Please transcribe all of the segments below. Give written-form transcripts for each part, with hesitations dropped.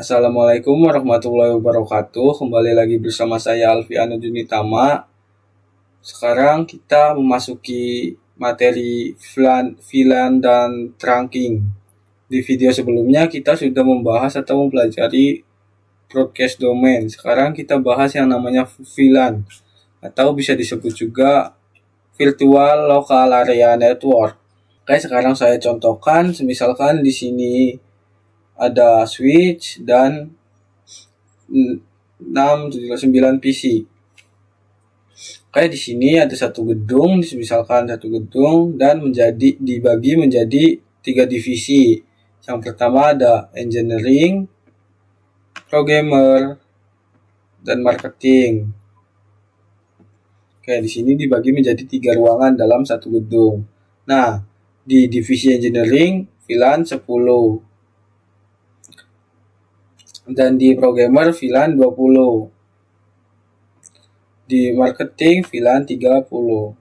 Assalamualaikum warahmatullahi wabarakatuh. Kembali lagi bersama saya Alfiano Junitama. Sekarang kita memasuki materi VLAN dan trunking. Di video sebelumnya kita sudah membahas atau mempelajari broadcast domain. Sekarang kita bahas yang namanya VLAN atau bisa disebut juga Virtual Local Area Network. Oke, sekarang saya contohkan, misalkan di sini ada switch dan 6, 7, 9 PC. Oke, di sini ada satu gedung, misalkan satu gedung dan dibagi menjadi 3 divisi. Yang pertama ada engineering, programmer, dan marketing. Oke, di sini dibagi menjadi 3 ruangan dalam satu gedung. Nah, di divisi engineering VLAN 10 dan di programmer VLAN 20. Di marketing VLAN 30.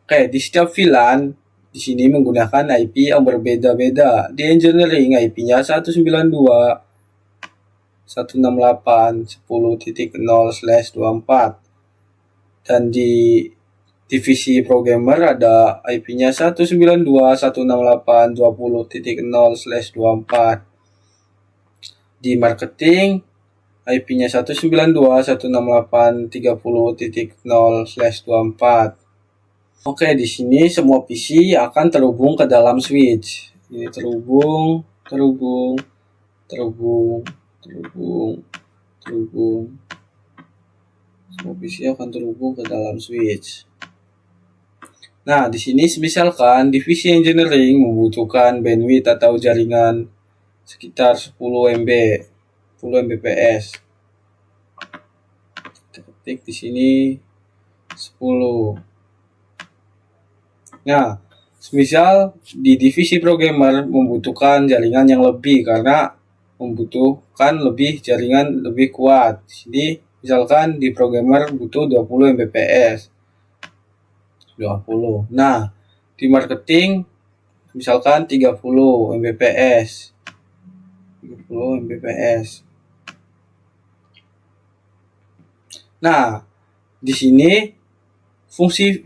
Oke, di setiap VLAN di sini menggunakan IP yang berbeda-beda. Di engineering IP-nya 192.168.10.0/24. Dan di divisi programmer ada IP-nya 192.168.20.0/24. Di marketing IP-nya 192.168.30.0/24. Oke, di sini semua PC akan terhubung ke dalam switch. Ini terhubung. Semua PC akan terhubung ke dalam switch. Nah, di sini misalkan divisi engineering membutuhkan bandwidth atau jaringan sekitar 10 MB, 10 Mbps. Kita ketik di sini 10. Nah, misal di divisi programmer membutuhkan jaringan yang lebih karena membutuhkan jaringan lebih kuat. Jadi misalkan di programmer butuh 20 Mbps. 20. Nah, di marketing misalkan 30 Mbps. 30 Mbps. Nah, di sini fungsi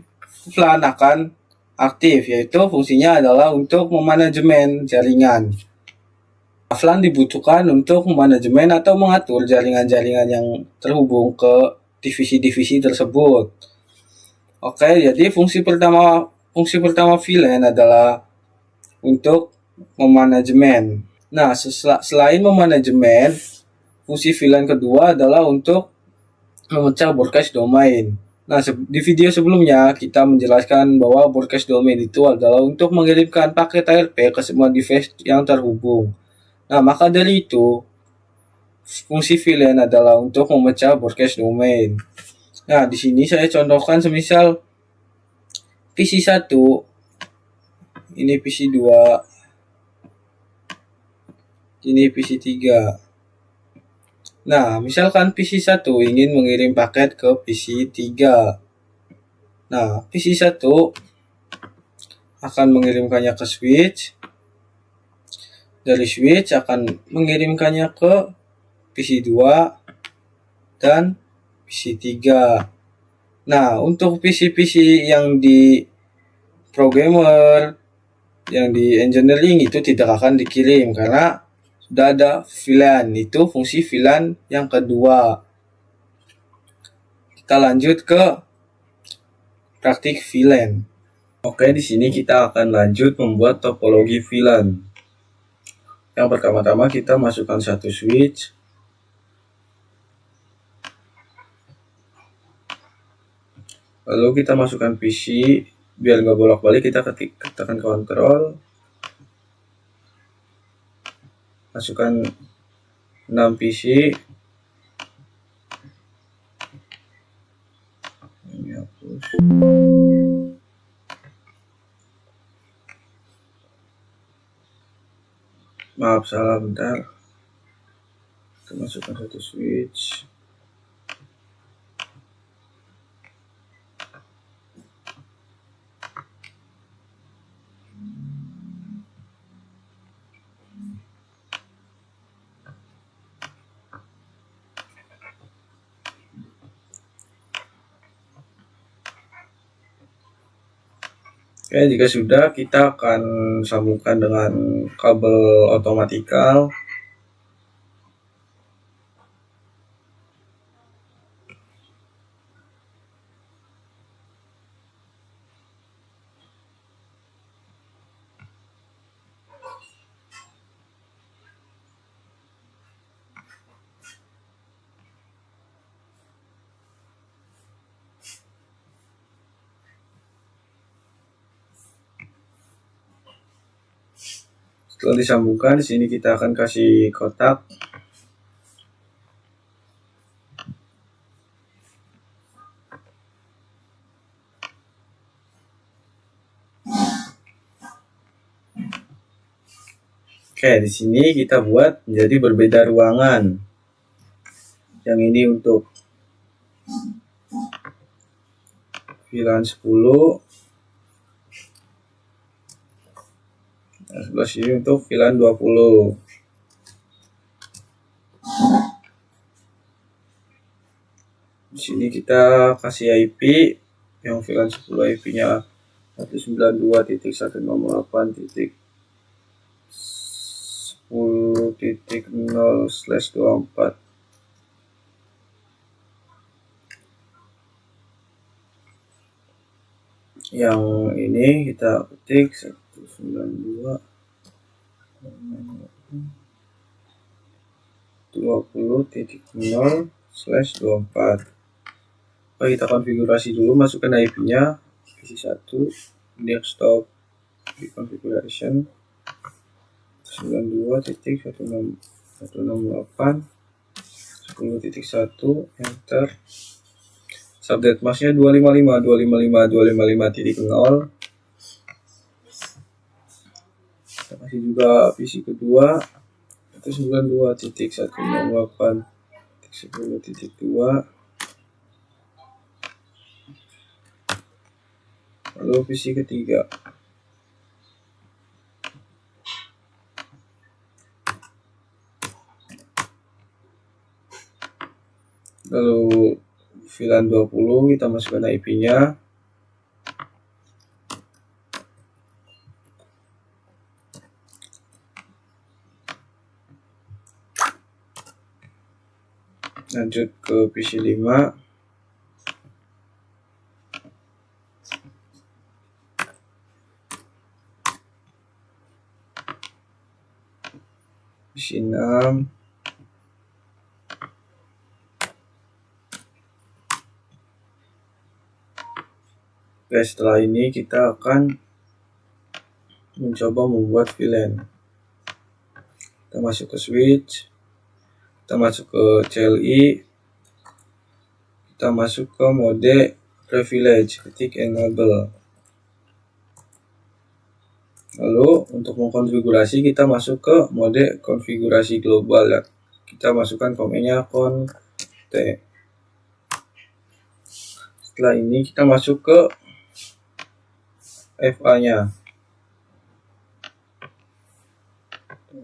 VLAN akan aktif, yaitu fungsinya adalah untuk memanajemen jaringan. VLAN dibutuhkan untuk memanajemen atau mengatur jaringan-jaringan yang terhubung ke divisi-divisi tersebut. Oke, jadi fungsi pertama VLAN adalah untuk memanajemen. Nah, selain memanajemen, fungsi VLAN kedua adalah untuk memecah broadcast domain. Nah, di video sebelumnya kita menjelaskan bahwa broadcast domain itu adalah untuk mengirimkan paket ARP ke semua device yang terhubung. Nah, maka dari itu, fungsi VLAN adalah untuk memecah broadcast domain. Nah, di sini saya contohkan semisal PC 1, ini PC 2, ini PC 3. Nah, misalkan PC 1 ingin mengirim paket ke PC 3. Nah, PC 1 akan mengirimkannya ke switch. Dari switch akan mengirimkannya ke PC 2 dan PC 3. Nah, untuk PC-PC yang di programmer, yang di engineering itu tidak akan dikirim karena sudah ada VLAN. Itu fungsi VLAN yang kedua. Kita lanjut ke praktik VLAN. Oke, di sini kita akan lanjut membuat topologi VLAN. Yang pertama-tama kita masukkan satu switch. Lalu kita masukkan PC, biar nggak bolak-balik kita tekan kontrol. Masukkan 6 PC. Ini hapus. Maaf, salah bentar. Kita masukkan satu switch. Oke, jika sudah, kita akan sambungkan dengan kabel otomatikal. Setelah disambungkan, di sini kita akan kasih kotak. Oke, di sini kita buat menjadi berbeda ruangan. Yang ini untuk VLAN 10. Nah, sebelah sini untuk VLAN 20. Di sini kita kasih IP yang VLAN 10 IP-nya 192.168.10.0/24. Yang ini kita ketik 192.20.0/24. Kita konfigurasi dulu, masukkan IP-nya, isi 1 desktop di configuration 92.168.10.1, enter. Subnet masknya 255.255.255.0. Kita kasih juga PC kedua itu 92.168.10.2. Lalu PC ketiga. Lalu VLAN 20 kita masukkan IP-nya. Lanjut ke PC 5. PC 6. Oke, setelah ini kita akan mencoba membuat VLAN. Kita masuk ke switch, kita masuk ke CLI, kita masuk ke mode privilege, ketik enable. Lalu untuk mengkonfigurasi kita masuk ke mode konfigurasi global ya. Kita masukkan komennya cont. Setelah ini kita masuk ke FA-nya.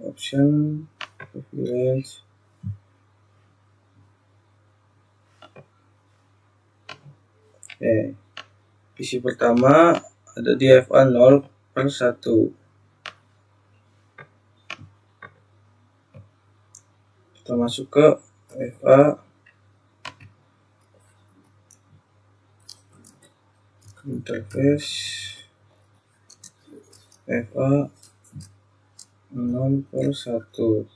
Option privilege. PC pertama ada di FA 0/1. Kita masuk ke FA interface FA 0/1.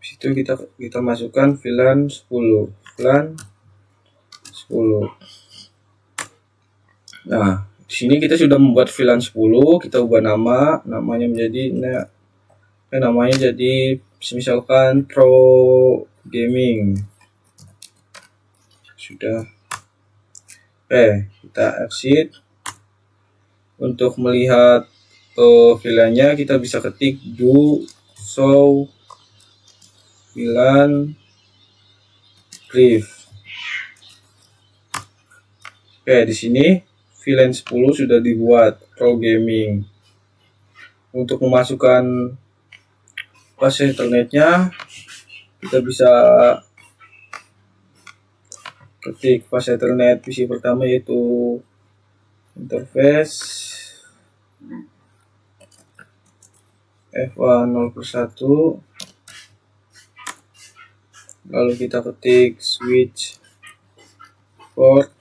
Situ kita masukkan VLAN 10. VLAN 10. Nah, di sini kita sudah membuat VLAN 10, kita ubah namanya menjadi namanya jadi misalkan Pro Gaming. Sudah. Kita exit. Untuk melihat VLAN-nya kita bisa ketik do show VLAN brief. Di sini VLAN 10 sudah dibuat Pro Gaming. Untuk memasukkan pasir internetnya kita bisa ketik fast Ethernet PC pertama yaitu interface FA 0/1, lalu kita ketik switch port,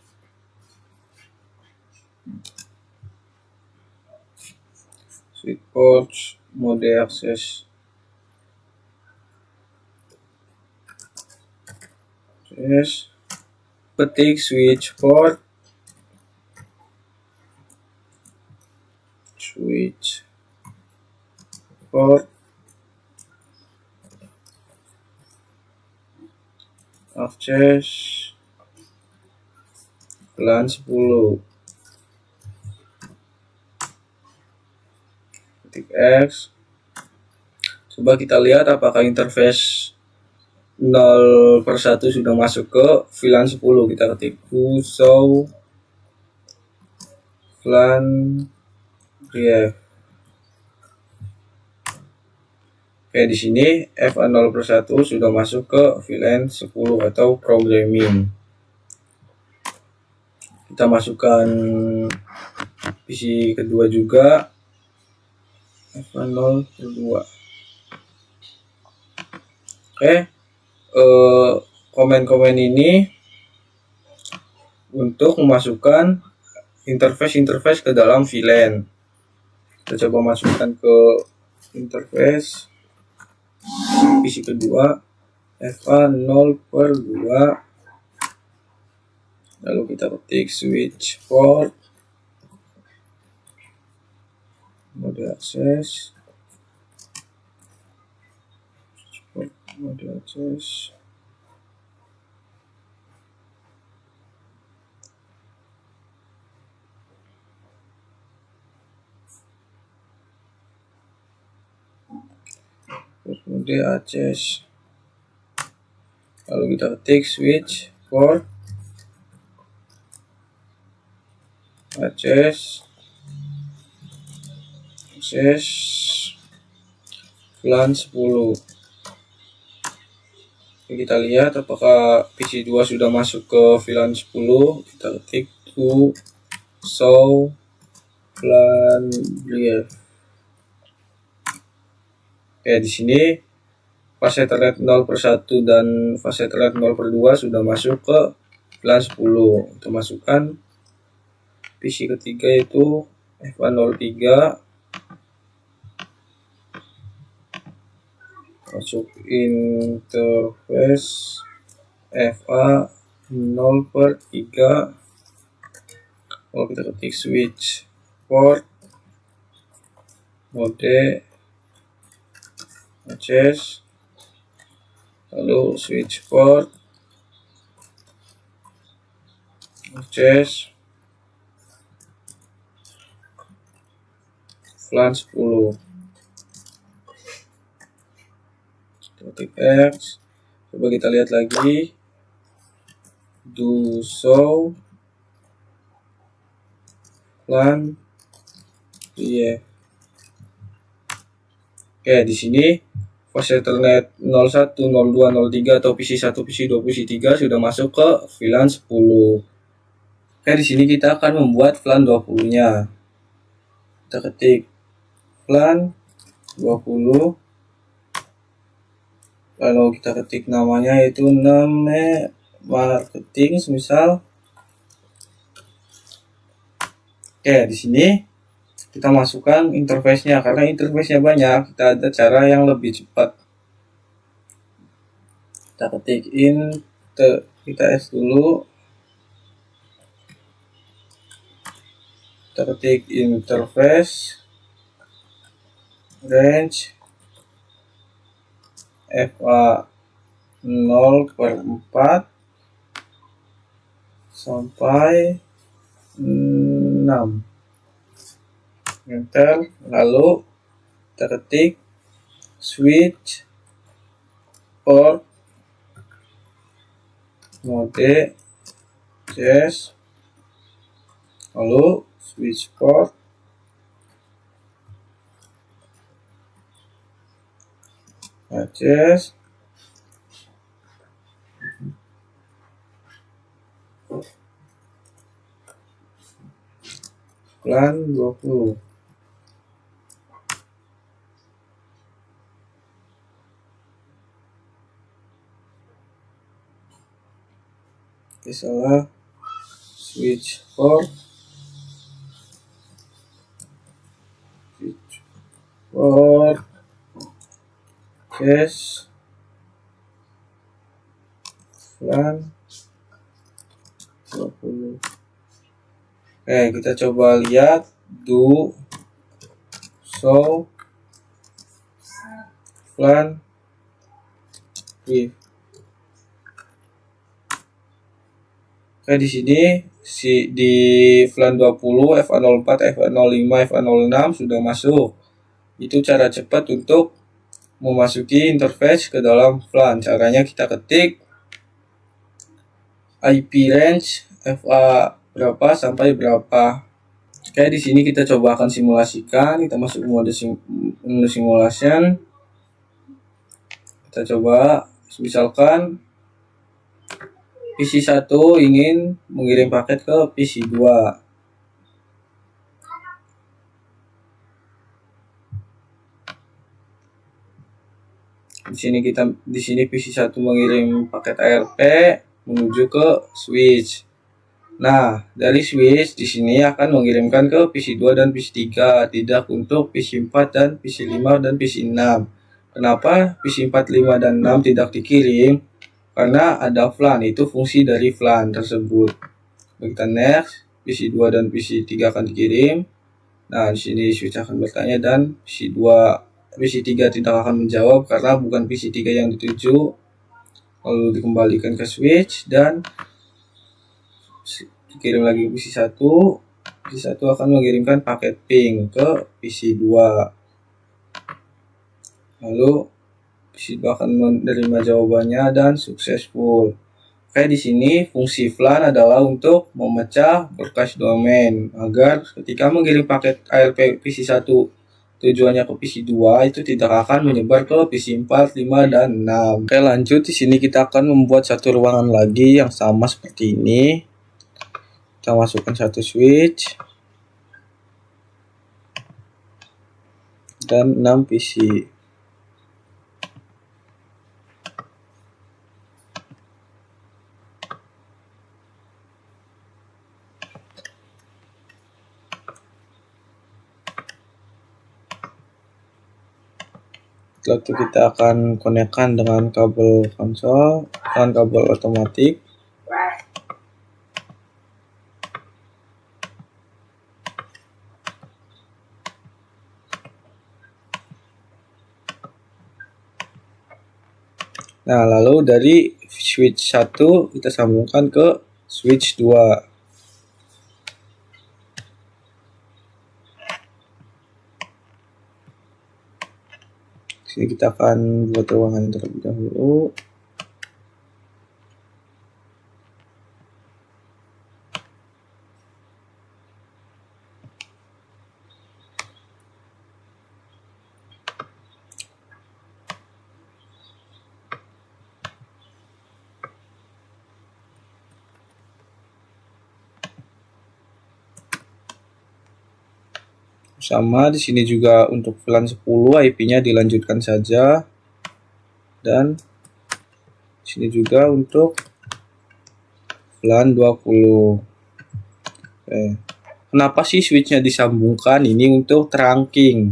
mode akses, ketik switch port, akses LAN 10, ketik X. Coba kita lihat apakah interface 0/1 sudah masuk ke VLAN 10. Kita ketik show VLAN ref. Oke, di sini FA 0/1 sudah masuk ke VLAN 10 atau programming. Kita masukkan PC kedua juga, FA 0/2. Oke, komen-komen ini untuk memasukkan interface ke dalam VLAN. Kita coba masukkan ke interface PC kedua FA 0/2, lalu kita ketik switch port, mode akses, mode akses, lalu kita ketik switch port, akses VLAN 10. Kita lihat apakah PC 2 sudah masuk ke VLAN 10. Kita ketik to show VLAN ref. Oke, di sini fast Ethernet 0/1 dan fast Ethernet 0/2 sudah masuk ke VLAN 10. Kita masukkan PC ketiga yaitu FA 03, masuk interface FA 0/3, lalu kita ketik switch port, mode akses, lalu switch port, akses VLAN 10. Ketik X. Coba kita lihat lagi, do show VLAN ref. Oke, di sini fast Ethernet 01, 02, 03 atau PC 1, PC 2, PC 3 sudah masuk ke VLAN 10. Oke, di sini kita akan membuat VLAN 20-nya. Kita ketik VLAN 20, lalu kita ketik namanya yaitu name marketing misal. Oke, di sini kita masukkan interface-nya. Karena interface-nya banyak, kita ada cara yang lebih cepat. Kita ketik kita S dulu, kita ketik interface range FA 0/4 sampai 6, enter, lalu kita ketik switch port, mode akses, lalu switch port, akses, VLAN 20. Oke, salah. Switch 4. Switch 4. Cache. VLAN 20. Oke, kita coba lihat do show VLAN brief. Oke, di sini di VLAN 20, FA04, FA05, FA06 sudah masuk. Itu cara cepat untuk memasuki interface ke dalam VLAN. Caranya kita ketik IP range FA berapa sampai berapa. Oke, di sini kita coba akan simulasikan. Kita masuk mode simulation. Kita coba, misalkan PC 1 ingin mengirim paket ke PC 2. Di sini PC 1 mengirim paket ARP menuju ke switch. Nah, dari switch di sini akan mengirimkan ke PC 2 dan PC 3, tidak untuk PC 4 dan PC 5 dan PC 6. Kenapa PC 4, 5 dan 6 tidak dikirim? Karena ada VLAN, itu fungsi dari VLAN tersebut. Kita next, PC 2 dan PC 3 akan dikirim. Nah, di sini switch akan bertanya dan PC 3 tidak akan menjawab karena bukan PC 3 yang dituju. Lalu dikembalikan ke switch dan dikirim lagi PC 1. PC 1 akan mengirimkan paket ping ke PC 2. Lalu PC 2 akan menerima jawabannya dan successful. Oke, di sini fungsi VLAN adalah untuk memecah broadcast domain agar ketika mengirim paket ARP PC 1 tujuannya ke PC 2 itu tidak akan menyebar ke PC 4, 5 dan 6. Oke, lanjut. Di sini kita akan membuat satu ruangan lagi yang sama seperti ini. Kita masukkan satu switch dan 6 PC. Setelah itu kita akan konekkan dengan kabel konsol dan kabel otomatik. Nah, lalu dari switch 1 kita sambungkan ke switch 2. Sini kita akan buat ruangan terlebih dahulu. Sama di sini juga untuk VLAN 10 IP-nya dilanjutkan saja, dan di sini juga untuk VLAN 20. Oke. Kenapa sih switch-nya disambungkan? Ini untuk trunking.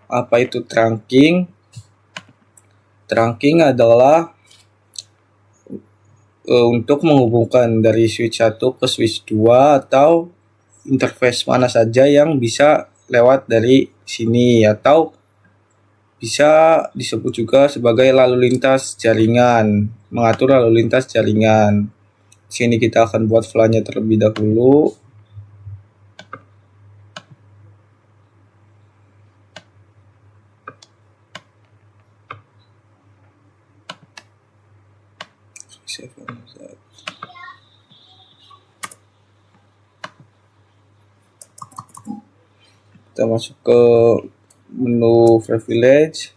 Apa itu trunking? Trunking adalah untuk menghubungkan dari switch 1 ke switch 2 atau interface mana saja yang bisa lewat dari sini, atau bisa disebut juga sebagai lalu lintas jaringan, mengatur lalu lintas jaringan. Sini kita akan buat VLAN-nya terlebih dahulu. Kita masuk ke menu privilege,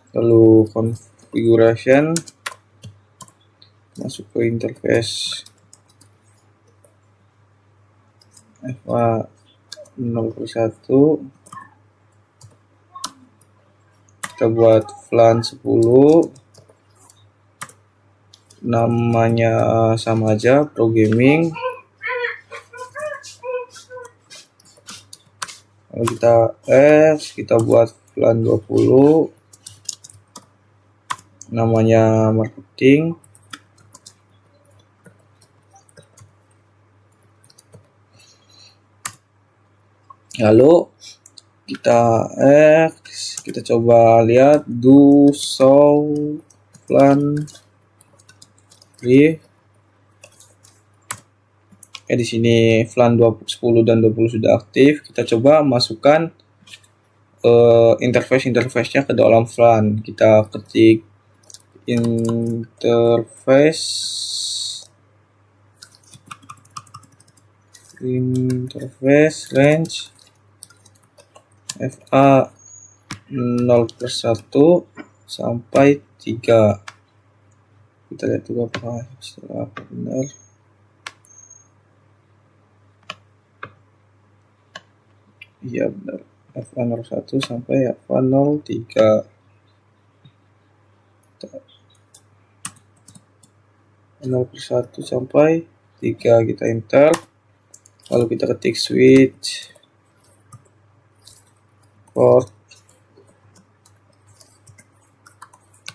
lalu configuration, masuk ke interface FA 0,1 kita buat VLAN 10, namanya sama aja, Pro Gaming. Lalu kita buat VLAN 20, namanya marketing. Lalu kita coba lihat do show VLAN brief. Di sini VLAN 10 dan 20 sudah aktif. Kita coba masukkan interface-nya ke dalam VLAN. Kita ketik interface range FA 0/1 sampai 3. Kita lihat juga apakah benar. Iya benar, FA 01 sampai FA 03. 0/1 sampai 3 kita enter. Lalu kita ketik switch port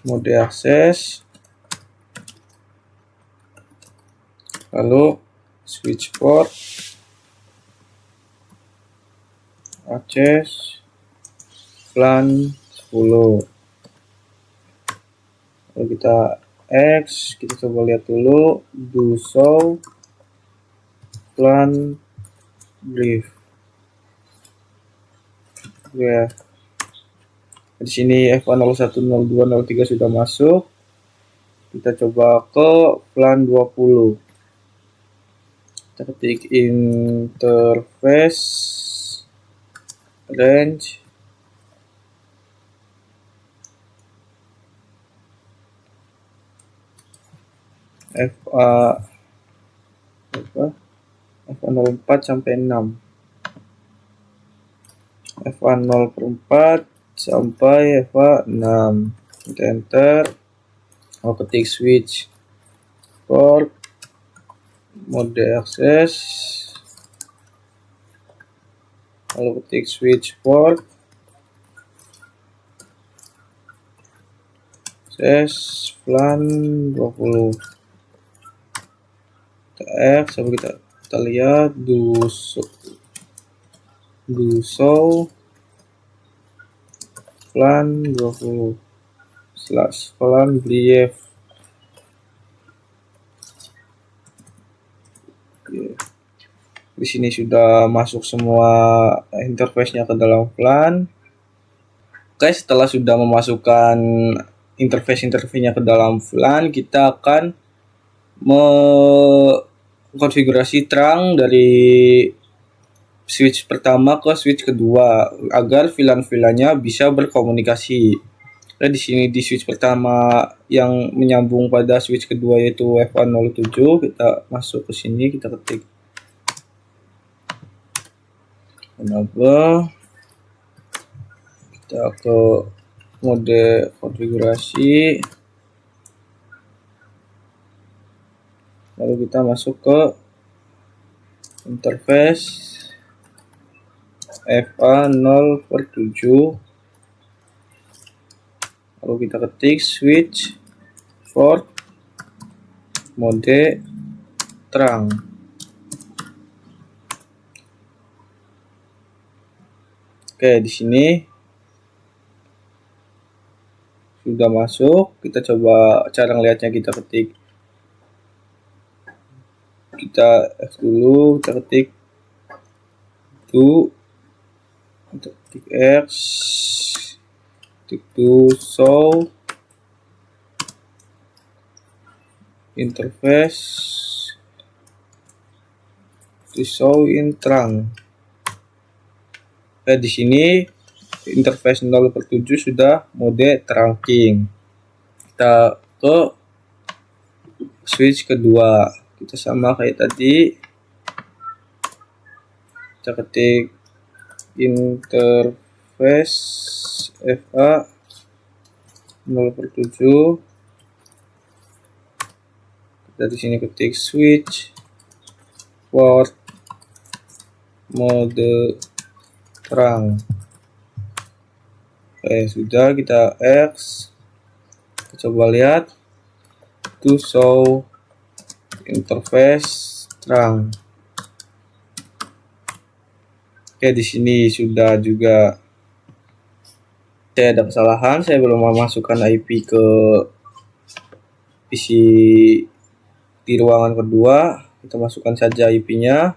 mode akses, lalu switch port akses VLAN 10. Lalu kita coba lihat dulu do show VLAN brief. Ya, di sini FA 01, 02, 03 sudah masuk. Kita coba ke VLAN 20. Kita ketik interface range FA 04 sampai 6. FA 0/4 sampai FA 6. Kita enter. Lalu ketik switch port mode akses, lalu ketik switch port akses VLAN 20. Sampai kita lihat do show VLAN 20 / VLAN brief. Di sini sudah masuk semua interface-nya ke dalam VLAN. Oke, setelah sudah memasukkan interface-nya ke dalam VLAN, kita akan mengkonfigurasi terang dari switch pertama ke switch kedua agar VLAN-nya bisa berkomunikasi. Nah, di sini di switch pertama yang menyambung pada switch kedua yaitu FA 07, kita masuk ke sini, kita ketik enable, kita ke mode konfigurasi, lalu kita masuk ke interface FA 0/7, lalu kita ketik switch port mode terang. Oke, di sini sudah masuk. Kita coba cara ngelihatnya, kita ketik dulu, kita ketik do, kita ketik ketik do show interface to show in terang. Di sini interface 0/7 sudah mode trunking. Kita ke switch kedua, kita sama kayak tadi, kita ketik interface FA 0/7. Dari sini ketik switch port mode terang. Oke, sudah, kita X. Kita coba lihat to show interface terang. Oke, di sini sudah juga. Saya ada kesalahan, saya belum memasukkan IP ke PC di ruangan kedua. Kita masukkan saja IP-nya.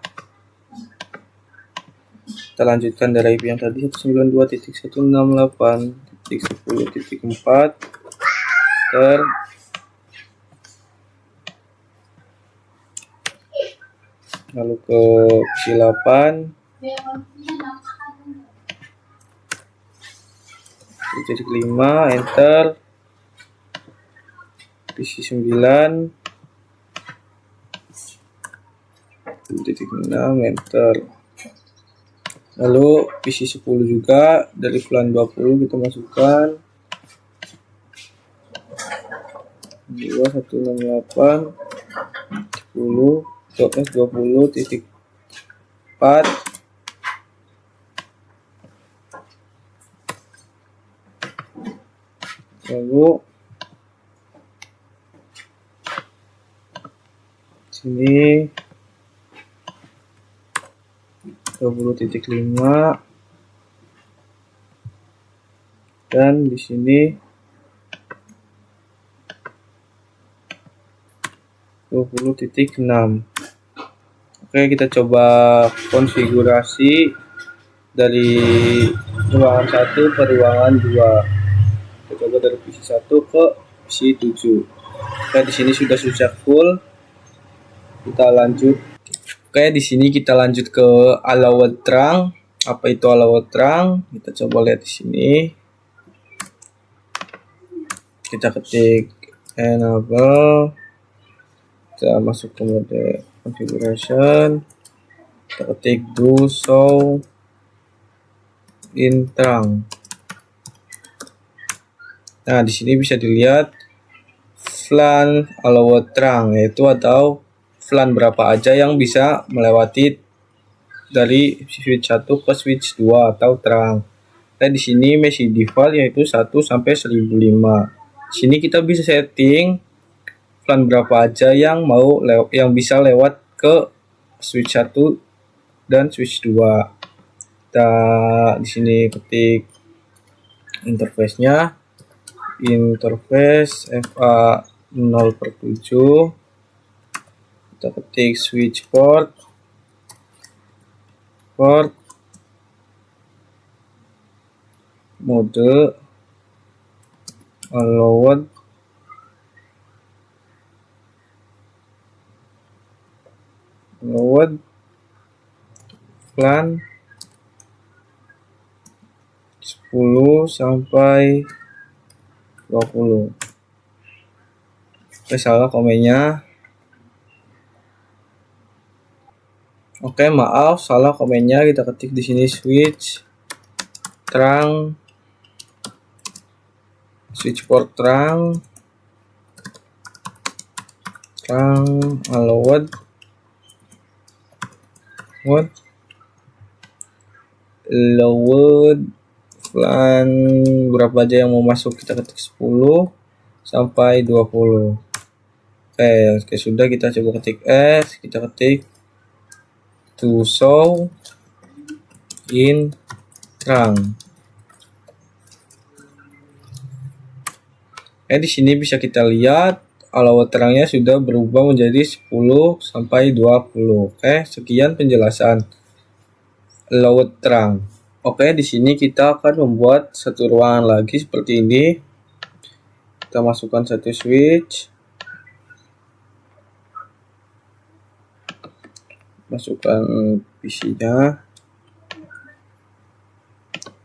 Kita lanjutkan dari IP yang tadi 192.168.10.4. Lalu ke PC 8. Titik 5, enter. PC 9, titik 6, enter. Lalu PC 10 juga, dari VLAN 20 kita masukkan 2168.10.20.4. Lalu sini 20.5 dan di sini 20.6. Oke, kita coba konfigurasi dari ruangan 1 ke ruangan 2. Kita coba dari PC 1 ke PC 7. Oke, di sini sudah successful. Kita lanjut. Oke, di sini kita lanjut ke allowed terang. Apa itu allowed terang? Kita coba lihat di sini. Kita ketik enable. Kita masuk ke mode configuration. Kita ketik do show in terang. Nah, di sini bisa dilihat VLAN allowed terang, yaitu atau VLAN berapa aja yang bisa melewati dari switch 1 ke switch 2 atau terang. Nah, di sini masih default yaitu 1 sampai 1005. Di sini kita bisa setting VLAN berapa aja yang bisa lewat ke switch 1 dan switch 2. Kita di sini ketik interface-nya, interface FA 0/7. Kita ketik switch port mode allowed VLAN 10 sampai 20. Oke, salah komennya. Oke, maaf, salah komennya. Kita ketik di sini switch terang, switch port terang allowed VLAN berapa aja yang mau masuk, kita ketik 10 sampai 20. Oke, sudah, kita coba ketik S, kita ketik to show in terang. Di sini bisa kita lihat allowed terangnya sudah berubah menjadi 10 sampai 20. Oke, sekian penjelasan allowed terang. Oke, di sini kita akan membuat satu ruangan lagi seperti ini. Kita masukkan satu switch. Masukkan PC-nya.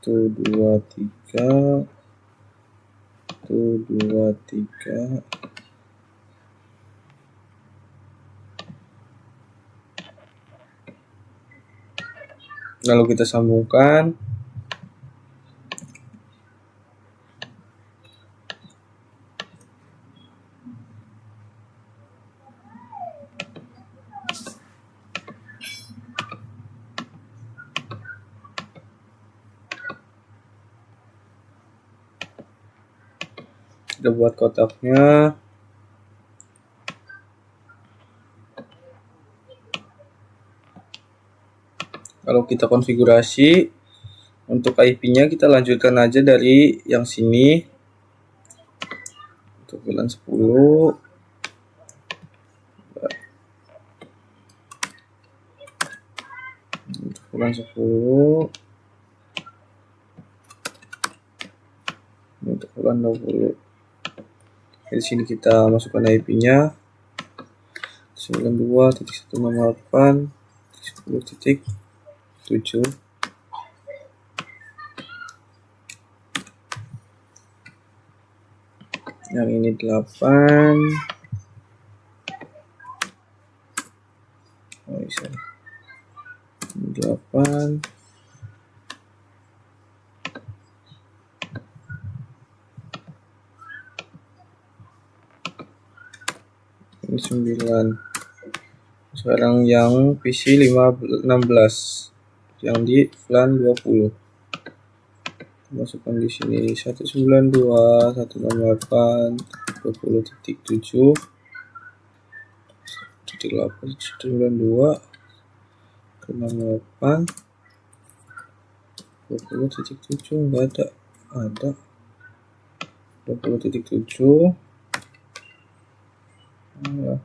1, 2, 3. 1, 2, 3. lalu kita sambungkan. Kita buat kotaknya. Kalau kita konfigurasi untuk IP-nya, kita lanjutkan aja dari yang sini. Untuk VLAN 10. Untuk VLAN 10. Untuk VLAN 20. Di sini kita masukkan IP-nya 92.168.10.7. Yang ini 8. Oh, sorry. 8. Ini 9. Sekarang yang PC 16, yang di VLAN 20. Masukkan di sini 192.168.20.7. 192.168.20.7 enggak ada 20.7. Ya.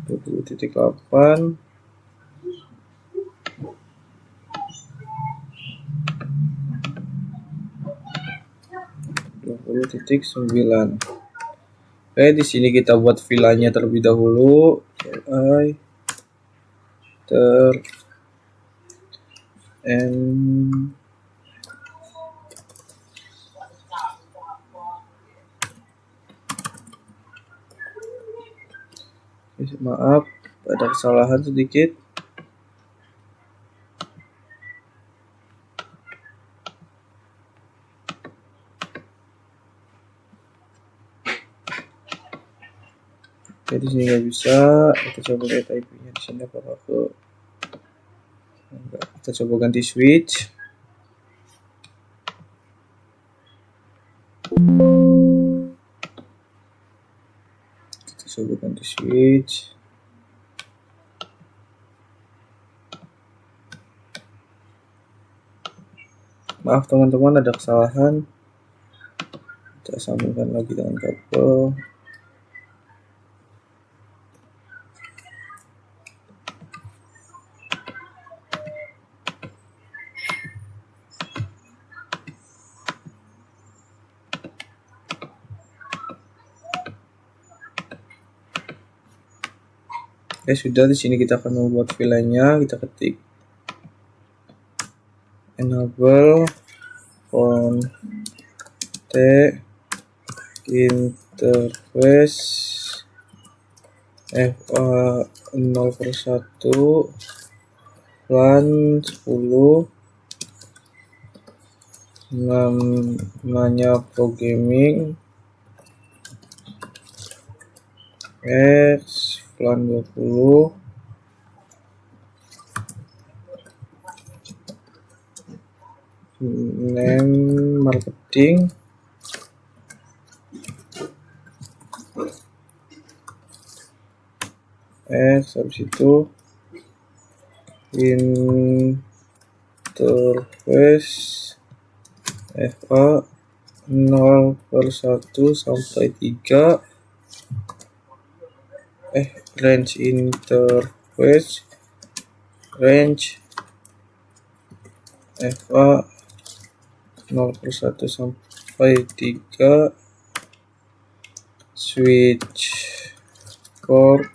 20.8. 20.9. Oke, di sini kita buat VLAN-nya terlebih dahulu. Maaf, ada kesalahan sedikit. Jadi sini nggak bisa. Kita coba lihat IP-nya di sini apakah ke. Enggak. Kita coba ganti switch. Kita coba ganti switch. Maaf teman-teman, ada kesalahan. Kita sambungkan lagi dengan kabel. Oke, sudah. Di sini kita akan membuat VLAN-nya. Kita ketik enable T interface FA 0/1 VLAN 10, namanya programming X VLAN 20, name marketing, habis itu interface FA 0/1 sampai 3, range interface range FA 0/1 sampai 3, switch port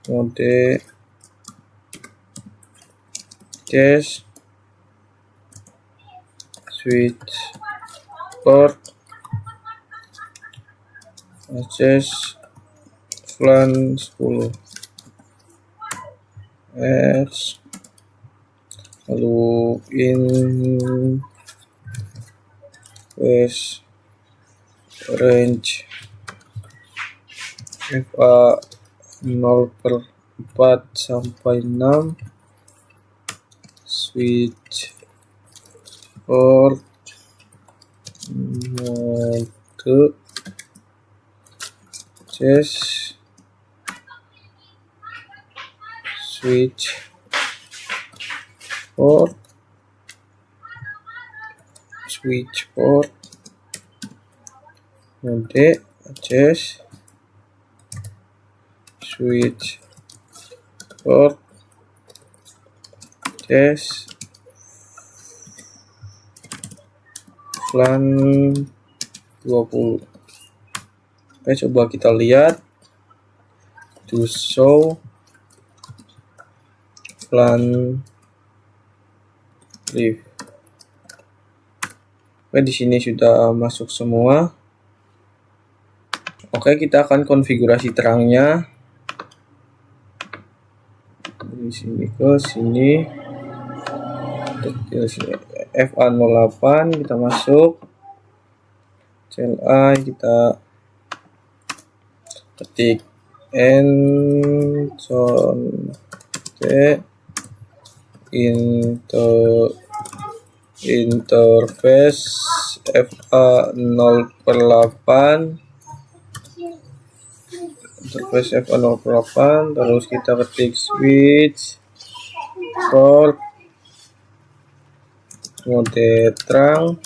mode cache, switch port access VLAN 10 X, lalu in range FA 0/4 sampai 6, switch port mode access switch port mode access switch port access VLAN 20. Oke, coba kita lihat to show VLAN brief. Oke, di sini sudah masuk semua. Oke, kita akan konfigurasi terangnya. Dari sini ke sini. FA08 kita masuk. CLI kita ketik interface FA 0/8, interface FA 0/8, terus kita ketik switch port mode terang,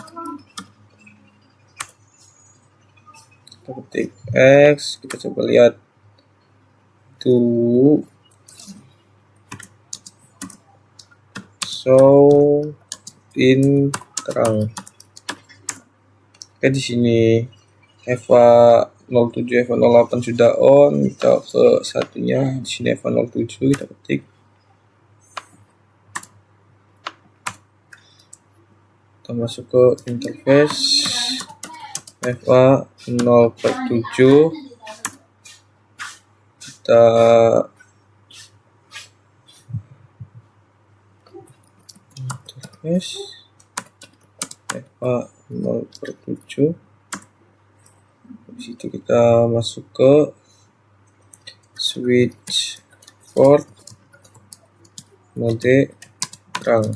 kita ketik X, kita coba lihat to show in terang. Oke, di sini FA 07 FA 08 sudah on, kita ke satunya. Di sini FA 07 kita ketik. Kita masuk ke interface FA 0/7, kita interface FA 0/7. Di situ kita masuk ke switch port mode terang.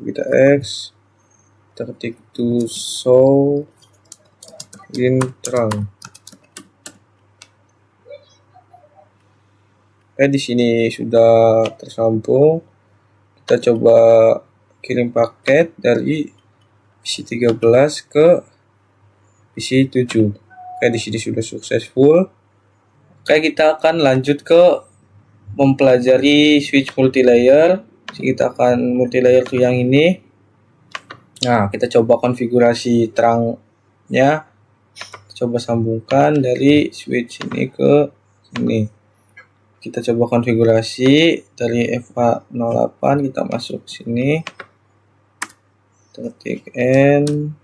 Kita X, kita ketik to show in terang. Oke, di sini sudah tersambung. Kita coba kirim paket dari PC13 ke PC7. Oke, di sini sudah successful. Oke, kita akan lanjut ke mempelajari switch multilayer. Kita akan multilayer ke yang ini. Nah, kita coba konfigurasi terangnya. Coba sambungkan dari switch ini ke sini. Kita coba konfigurasi dari FA08, kita masuk sini. Kita ketik N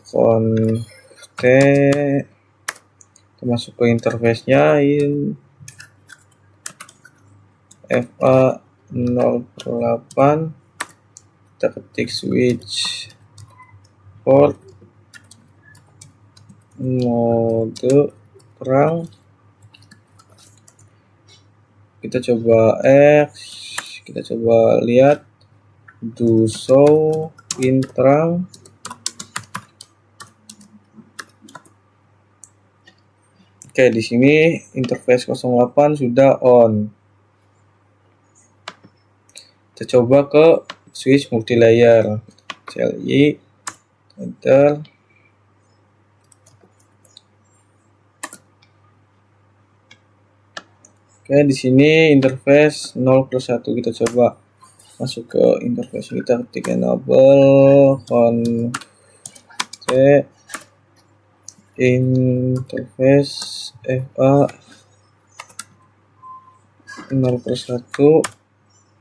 conf kita masuk ke interface-nya in FA 0/8, kita ketik switch port mode terang, kita coba X, kita coba lihat do show in terang. Oke, di sini interface 08 sudah on. Kita coba ke switch multilayer, CLI, enter. Oke, di sini interface 0/1, kita coba masuk ke interface, kita ketik enable conf interface FA 0/1,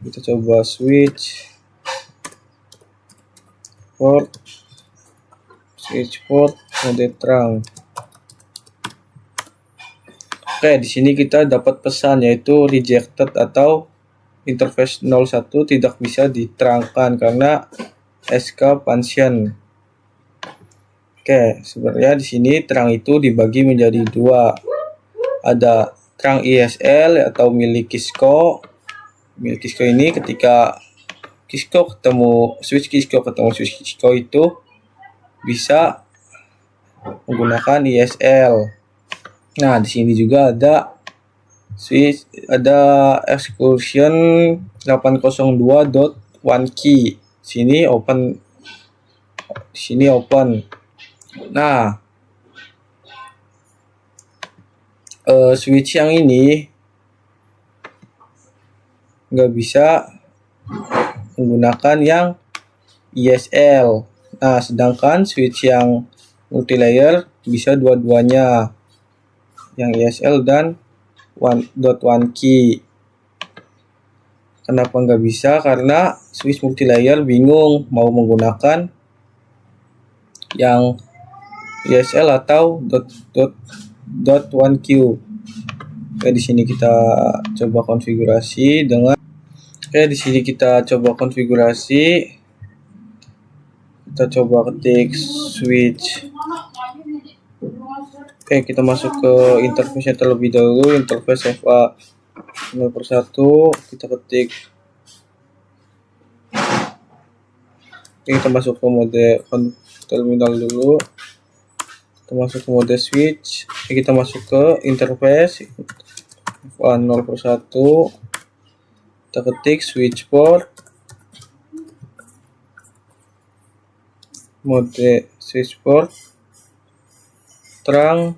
kita coba switch port mode terang. Oke, di sini kita dapat pesan yaitu rejected atau interface 01 tidak bisa diterangkan karena SK function. Oke, sebenarnya di sini terang itu dibagi menjadi dua. Ada terang ISL atau milik Cisco. Milik Cisco ini ketika switch Cisco ketemu switch Cisco itu bisa menggunakan ISL. Nah, di sini juga ada exclusion 802.1key. Sini open. Di sini open. Nah, switch yang ini nggak bisa menggunakan yang ISL. Nah, sedangkan switch yang multilayer bisa dua-duanya, yang ISL dan 1.1key. Kenapa nggak bisa? Karena switch multilayer bingung mau menggunakan yang ISL atau .1q. Oke, di sini kita coba konfigurasi dengan di sini kita coba konfigurasi. Kita coba ketik switch. Oke, kita masuk ke interface terlebih dahulu, interface FA 0/1. Kita ketik. Oke, kita masuk ke mode terminal dulu. Kita masuk ke mode switch. Oke, kita masuk ke interface FA 0/1. Kita ketik switch port. Mode switch port. Terang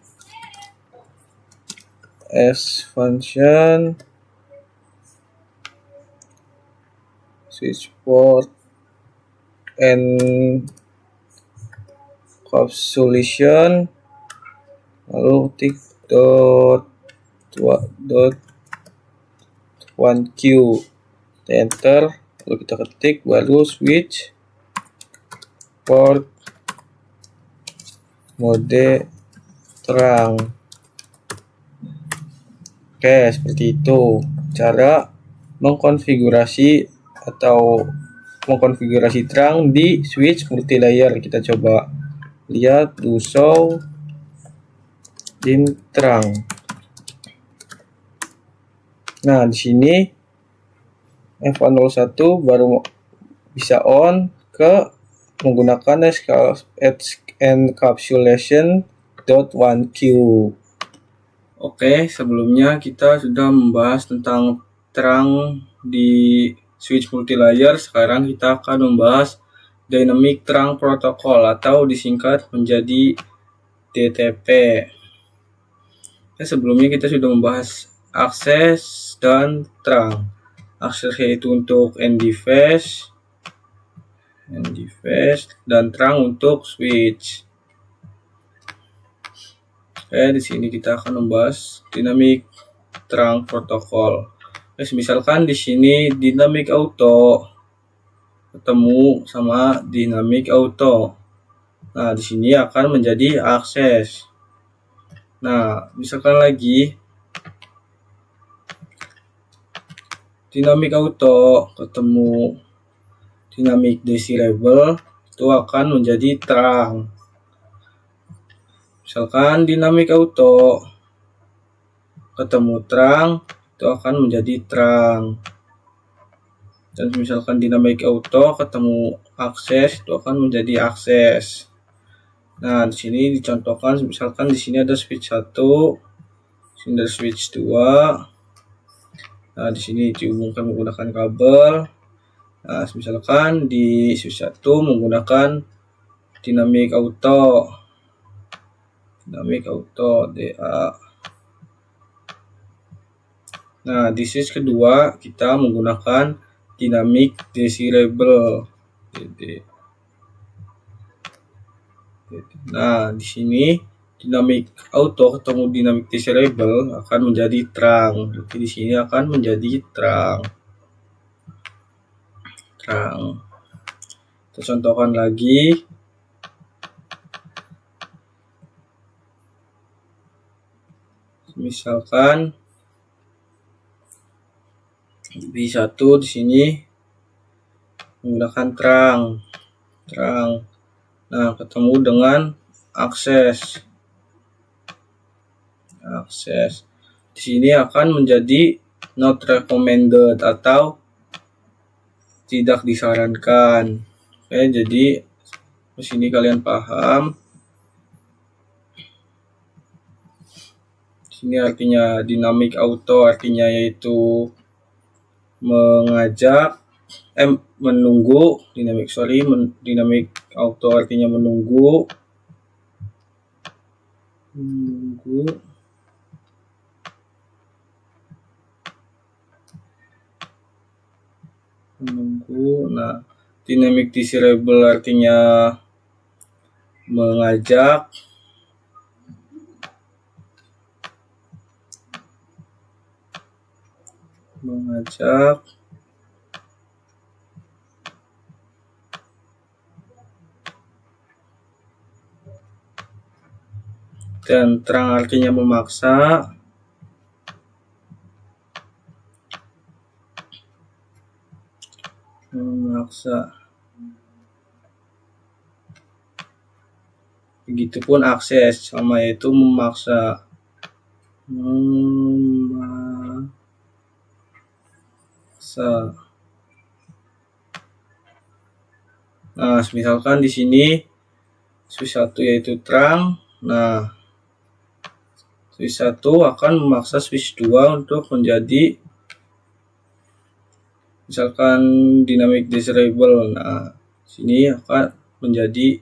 S function switch port encapsulation, lalu ketik .1q, enter, lalu kita ketik baru switch port mode terang. Oke, seperti itu cara mengkonfigurasi terang di switch multilayer. Kita coba lihat do show din terang. Nah, di sini F101 baru bisa on ke menggunakan encapsulation.1q. Oke, sebelumnya kita sudah membahas tentang terang di switch multilayer. Sekarang kita akan membahas dynamic terang protocol atau disingkat menjadi DTP. Sebelumnya kita sudah membahas akses dan terang. Akses yaitu untuk end device dan terang untuk switch. Oke, di sini kita akan membahas dynamic terang protokol. Misalkan di sini dynamic auto ketemu sama dynamic auto. Nah, di sini akan menjadi akses. Nah, misalkan lagi dynamic auto ketemu dynamic desirable, itu akan menjadi terang. Misalkan dynamic auto ketemu terang, itu akan menjadi terang. Dan misalkan dynamic auto ketemu akses, itu akan menjadi akses. Nah, di sini dicontohkan, misalkan di sini ada switch 1, di sini ada switch 2. Nah, di sini dihubungkan menggunakan kabel. Nah, misalkan di switch 1 menggunakan dynamic auto DA. Nah, di switch kedua kita menggunakan dynamic desirable DD. Nah, di sini dynamic auto ketemu dynamic desirable akan menjadi terang. Jadi di sini akan menjadi terang. Kita contohkan lagi. Misalkan B1 di sini menggunakan terang. Nah, ketemu dengan akses. Di sini akan menjadi not recommended atau tidak disarankan. Oke, jadi di sini kalian paham. Di sini artinya dynamic auto artinya yaitu menunggu. Dynamic auto artinya menunggu. Nah, dynamic desirable artinya mengajak. Dan terang artinya memaksa. Begitupun akses sama yaitu memaksa. Nah, misalkan di sini switch 1 yaitu terang. Nah, switch 1 akan memaksa switch 2 untuk menjadi misalkan dynamic desirable. Nah, sini akan menjadi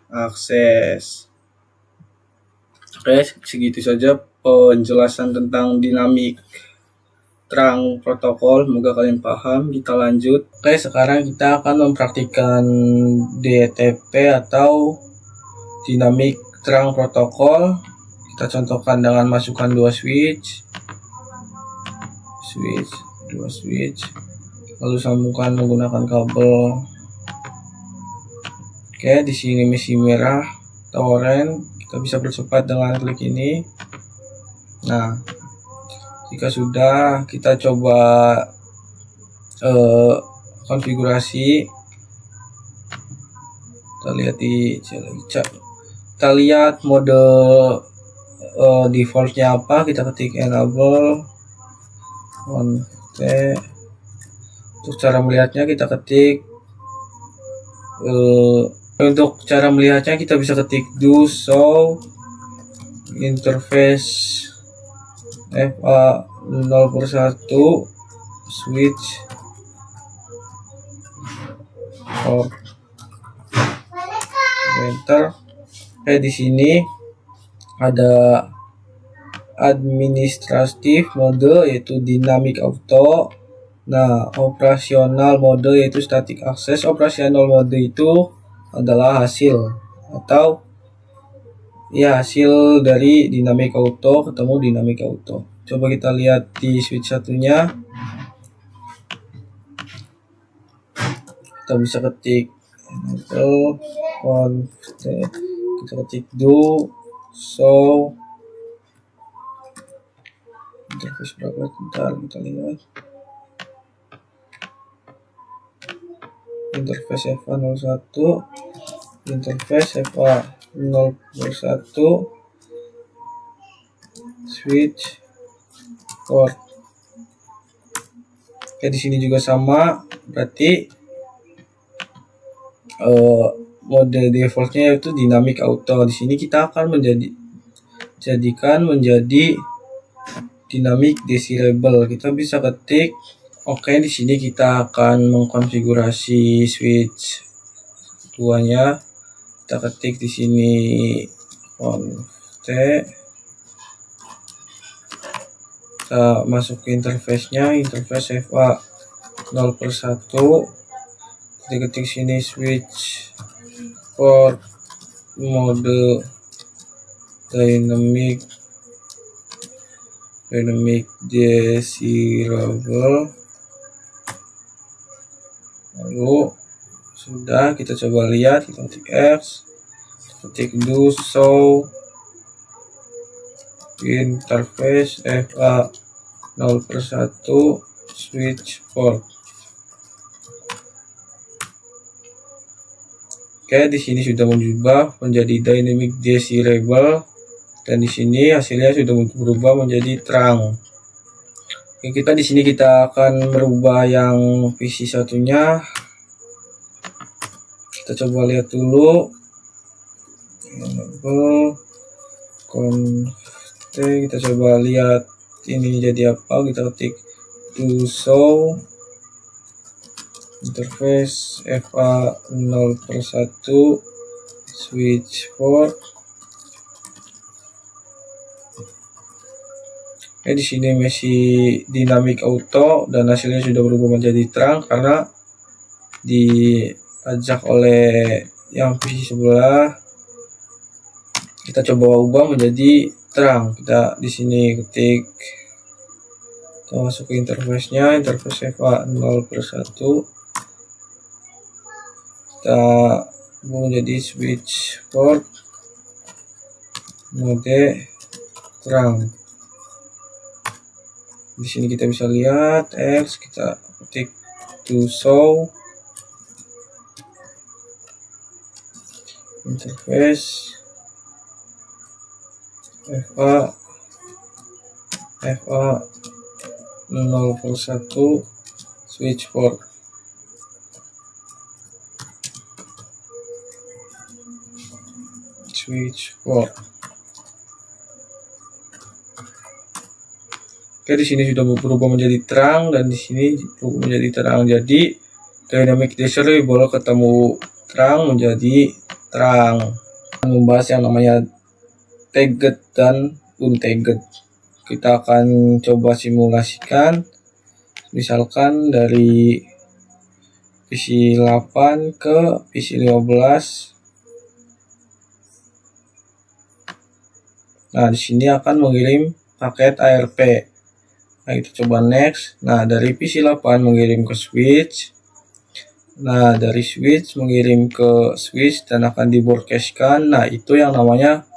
akses. Oke, segitu saja penjelasan tentang dinamik terang protokol. Semoga kalian paham. Kita lanjut. Oke, sekarang kita akan mempraktikkan DTP atau dinamik terang protokol. Kita contohkan dengan masukkan dua switch, lalu sambungkan menggunakan kabel. Oke, di sini misi merah atau oranye. Kita bisa percepat dengan klik ini. Nah, jika sudah, kita coba konfigurasi. Kita lihat mode defaultnya apa. Kita ketik enable on T. Untuk cara melihatnya kita ketik kita bisa ketik do show interface FA 0/1 switch or enter. Di sini ada administratif mode yaitu dynamic auto. Nah, operasional mode yaitu static access. Operasional mode itu adalah hasil dari dynamic auto ketemu dynamic auto. Coba kita lihat di switch satunya. Kita bisa ketik kita ketik do show interface berapa, bentar kita lihat. Interface FA01, interface FA0/1 switch port. Di sini juga sama, berarti mode defaultnya yaitu dynamic auto. Di sini kita akan jadikan menjadi dynamic desirable. Kita bisa ketik. Oke, di sini kita akan mengkonfigurasi switch 2-nya. Kita ketik di sini conf T. Kita masuk ke interface-nya, interface FA 0/1. Kita ketik sini switch port mode dynamic desirable. Lalu sudah, kita coba lihat, kita ketik X, ketik do show interface FA 0/1 switch port. Oke, di sini sudah berubah menjadi dynamic desirable dan di sini hasilnya sudah berubah menjadi terang. Oke, kita di sini kita akan merubah yang PC satunya. Kita coba lihat dulu. Enable kita coba lihat ini jadi apa. Kita ketik do show interface FA 0/1 switch port. Di sini masih dynamic auto dan hasilnya sudah berubah menjadi terang karena diajak oleh yang PC sebelah. Kita coba ubah menjadi terang. Kita di sini ketik, kita masuk ke interface-nya, interface FA 0/1. Kita ubah menjadi switch port mode terang. Di sini kita bisa lihat X, kita ketik to show interface FA 0/1 switch port. Oke, di sini sudah berubah menjadi terang dan di sini berubah menjadi terang. Jadi dynamic desirable ketemu terang menjadi terang. Membahas yang namanya tagged dan untagged. Kita akan coba simulasikan, misalkan dari PC 8 ke PC 15. Nah, di sini akan mengirim paket ARP. Nah, kita coba next. Nah, dari PC 8 mengirim ke switch. Nah, dari switch mengirim ke switch dan akan di broadcast-kan. Nah, itu yang namanya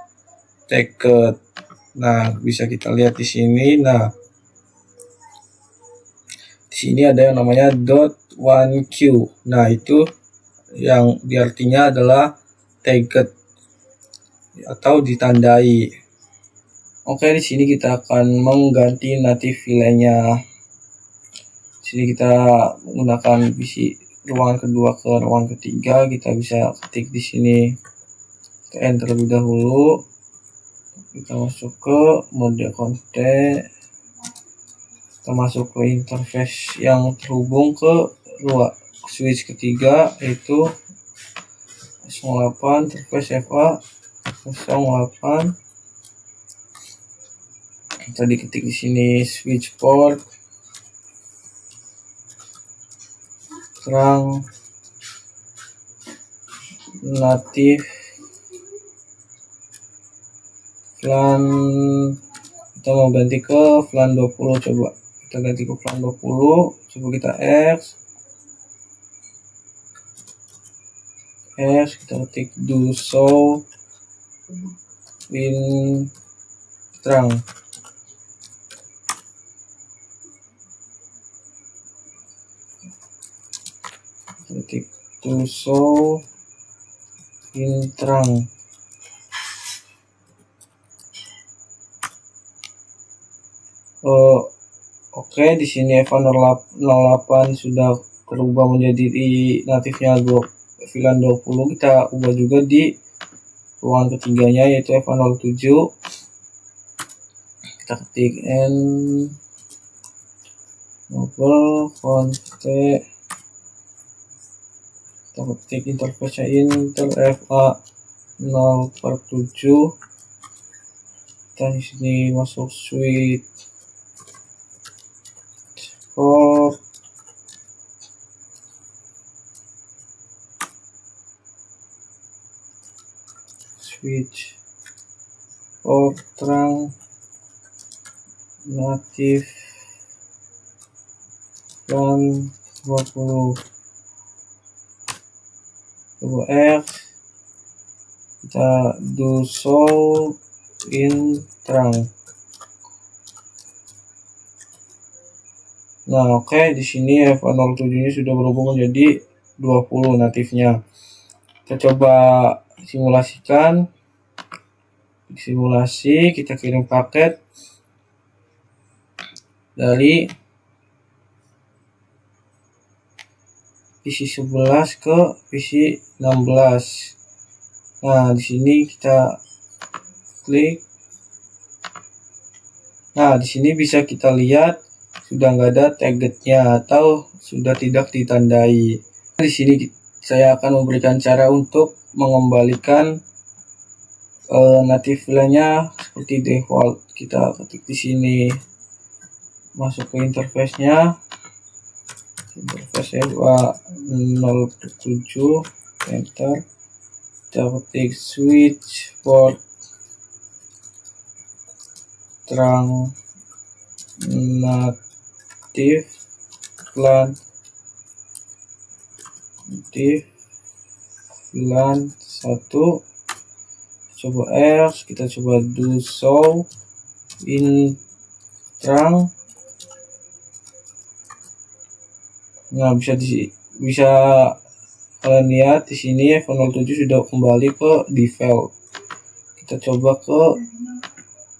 tagged. Nah, bisa kita lihat di sini. Nah, di sini ada yang namanya .1Q. Nah, itu yang artinya adalah tagged atau ditandai. Oke, di sini kita akan mengganti native filenya. Di sini kita menggunakan PC ruangan kedua ke ruangan ketiga. Kita bisa ketik di sini, kita enter terlebih dahulu. Kita masuk ke mode konten. Kita masuk ke interface yang terhubung ke switch ketiga, yaitu 08 interface FA 08. Kita diketik di sini switch port terang native VLAN. Kita mau ganti ke VLAN 20. Coba kita ganti ke VLAN 20. Coba kita X, kita ketik do show in terang. Ketik to show in terang. Oke, di sini FA 08 sudah berubah menjadi natifnya VLAN 20. Kita ubah juga di ruangan ketiganya, yaitu FA 07. Kita ketik enable konten. Kita ketik interface inter FA 0/7. Kita di sini masuk switch port terang native VLAN 20. coba X, kita do show in trunk. Nah, oke, di sini F07 ini sudah berhubung menjadi 20 natifnya. Kita coba simulasikan. Simulasi, kita kirim paket dari PC 11 ke PC 16. Nah, di sini kita klik. Nah, di sini bisa kita lihat sudah nggak ada taggetnya atau sudah tidak ditandai. Di sini saya akan memberikan cara untuk mengembalikan native filenya seperti default. Kita ketik di sini, masuk ke interface-nya, interface F07, enter, kita ketik switch port trunk native plan native VLAN 1, coba X, kita coba do show in trunk. Nah, bisa kalian lihat di sini F07 sudah kembali ke default. Kita coba ke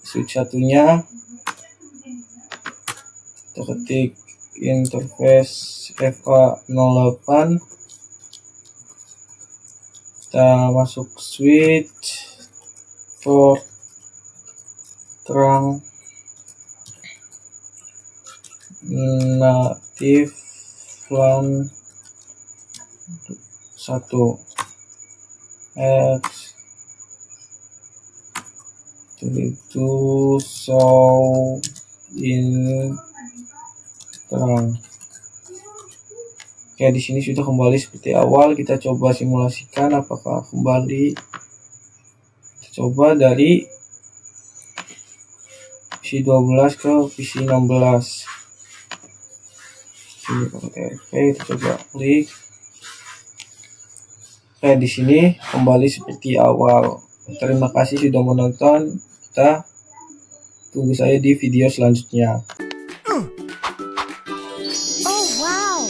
switch satunya, kita ketik interface FA08, kita masuk switch port trunk native VLAN 1 X, itu show in trunk. Oke, di sini sudah kembali seperti awal. Kita coba simulasikan apakah kembali. Kita coba dari PC 12 ke PC 16. Sini pakai TRV, kita coba klik. Oke, di sini kembali seperti awal. Terima kasih sudah menonton. Kita tunggu saya di video selanjutnya. Oh wow.